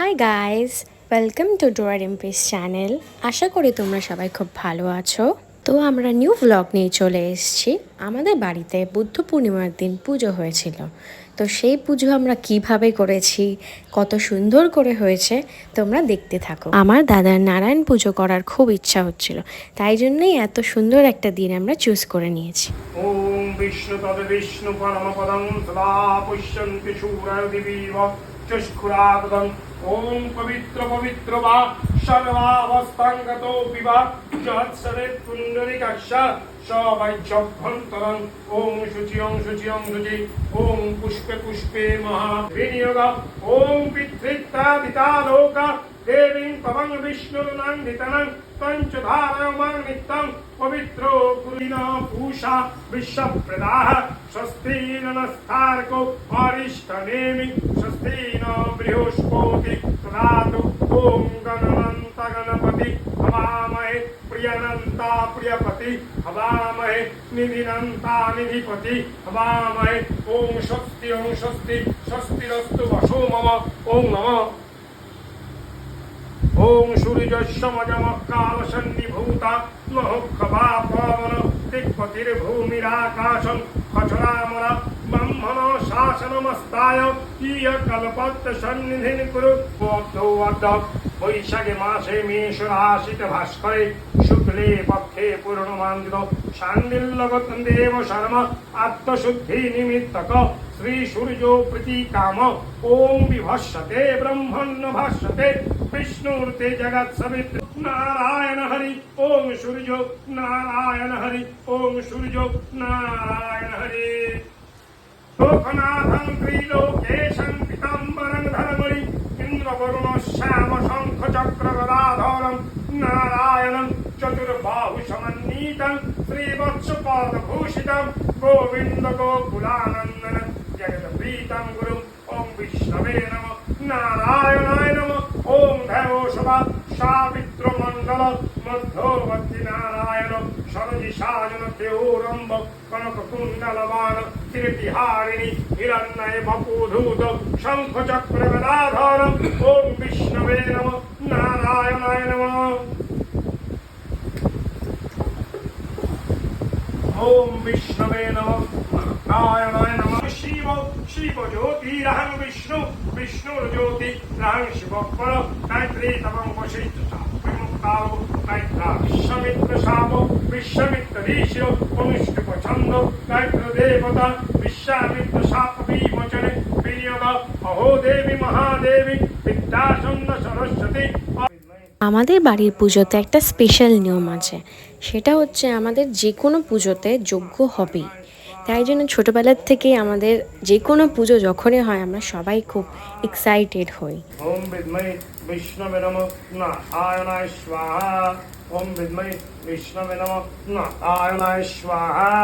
High guys, welcome to ডোয়ার এমপিস channel. আশা করি তোমরা সবাই খুব ভালো আছো। তো আমরা নিউ ভ্লগ নিয়ে চলে এসেছি। আমাদের বাড়িতে বুদ্ধ পূর্ণিমার দিন পুজো হয়েছিল। তো সেই পুজো আমরা কিভাবে করেছি, কত সুন্দর করে হয়েছে তোমরা দেখতে থাকো। আমার দাদার নারায়ণ পুজো করার খুব ইচ্ছা হচ্ছিল, তাই জন্যই এত সুন্দর একটা দিন আমরা চুজ করে নিয়েছি। ওম বিষ্ণু তদ বিষ্ণু পরমপদং সদা পুষ্যন্তি শূরায় দিবীব চক্ষুরাগদং ওম পবিত্র পবিত্র বা সর্বাবস্থাঙ্গতো বিবা যৎসরে পুণ্ডরিকাক্ষ সবাইভ্যন্তরং ওম শুচিয়ং শুচিয়ং শুচি ওম পুষ্পে পুষ্পে মহাবিনিয়োগ ওম পিতৃত্তাদিতালোকা দেবীং তবং বিষ্ণুর্নন্দিতনং পঞ্চধারয়মাং নিত্যং পবিত্রো কুলিনা পূষা বিশ্বপ্রদাহ স্বস্তি নমস্কারকো অরিষ্টনেমি স্বস্তি ন বৃহস্পতি দদাতু ওম গণনন্ত গণপতি হবামহে প্রিয়নন্তা প্রিয়পতি হবামহে নিধিনন্তা নিধিপতি হবামহে ওম স্বস্তি স্বস্তিরস্তু বসো মম ওম নমঃ ওম সূর্যসমজমকালসন্নিভূতা মহোক্ষভা পবন দিক্পতির্ভূমিরাকাশং খচরামর ব্রহ্মণ শাসনমস্তায় ইয়কল্পত্ত সন্নিধিন কুরু বদ্ধ বৈশাখে মাসে মেষ রাশিতে ভাস্করে শুক্লে পক্ষে পূর্ণমান্দিত শান্ডিল্যগত দেব শর্ম আত্মশুদ্ধি নিমিত্তক শ্রী সূর্য প্রীতিকাম ওম বিভস্যতে ব্রহ্মণ্য ভাস্যতে বিষ্ণুর্তে জগৎ সবিত্র নারায়ণ হরি ওম সূর্য নারায়ণ হরি ওম সূর্য নারায়ণ হরি লোকনাথং ত্রিলোকেশং পীতাম্বরং ধর্মণি ইন্দ্রবরুণ শ্যাম শঙ্খ চক্র গদাধরং নারায়ণং চতুর্বাহু সমন্বিতং শ্রীবৎসপদভূষিতং গোবিন্দ গোকুলানন্দন জগৎপ্রীতং গুরুং ওম বিষ্ণবে নমঃ নারায়ণায় নমঃ ওম দেব সভা সাবিত্র মণ্ডল মধ্যবর্তী নারায়ণ সরজি সাজন দেওরম্ব কনক কুণ্ডলবান কীর্তিহারিণী হিরণ্ময় বপুধূত শঙ্খ চক্র গদাধর ওম বিষ্ণবে নমঃ নারায়ণায় নমঃ ওম বিষ্ণবে নমঃ নারায়ণায় নমঃ শিব শিব জ্যোতিরহং বিষ্ণু বিষ্ণুর জ্যোতি রহং শিব পর গায়ত্রী তবং বশিষ্ঠ বিমুক্তাও গায়ত্রা বিশ্বমিত্র শাপ বিশ্বমিত্র ঋষি অনুষ্ঠিত ছন্দ গায়ত্র দেবতা বিশ্বামিত্র শাপ বিমোচনে বিনিয়োগ অহো দেবী মহাদেবী বিদ্যাসন্ন সরস্বতী। আমাদের বাড়ির পুজোতে একটা স্পেশাল নিয়ম আছে, সেটা হচ্ছে আমাদের যে কোনো পুজোতে যজ্ঞ হবেই। তাই জন্য ছোটোবেলার থেকেই আমাদের যে কোনো পুজো যখনই হয় আমরা সবাই খুব এক্সাইটেড হই। ওম বিদ্মহে বিষ্ণবে নমঃ নারায়ণায় স্বাহা ওম বিদ্মহে বিষ্ণবে নমঃ নারায়ণায় স্বাহা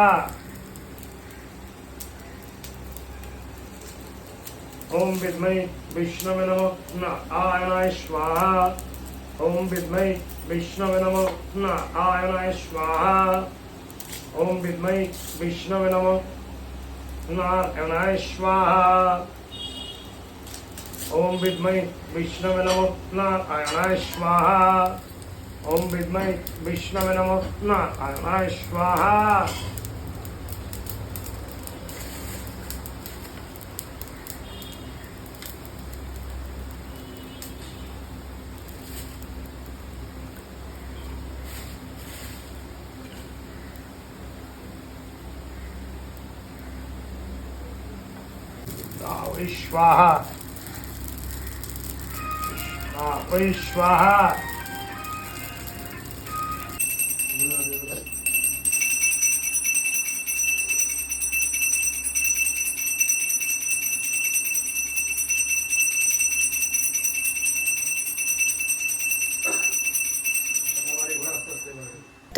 ওম বিদ্মহে বিষ্ণবে নমঃ নারায়ণায় স্বাহা ওম বিদ্মহে বিষ্ণবে নমঃ নারায়ণায় স্বাহা ওম বিদ্মহে বিষ্ণবে নমঃ নারায়ণায় স্বাহা ওম বিদ্মহে বিষ্ণবে নমঃ নারায়ণায় স্বাহা ওম বিদ্মহে বিষ্ণবে নমঃ নারায়ণায় স্বাহা स्वाहा स्वाहा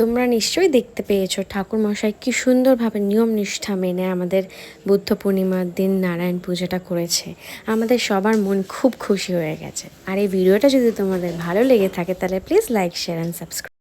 তোমরা নিশ্চয়ই দেখতে পেয়েছো ঠাকুরমশাই কি সুন্দরভাবে নিয়ম নিষ্ঠা মেনে আমাদের বুদ্ধ পূর্ণিমার দিন নারায়ণ পূজাটা করেছে। আমাদের সবার মন খুব খুশি হয়ে গেছে। আর এই ভিডিওটা যদি তোমাদের ভালো লেগে থাকে তাহলে please like, share and subscribe.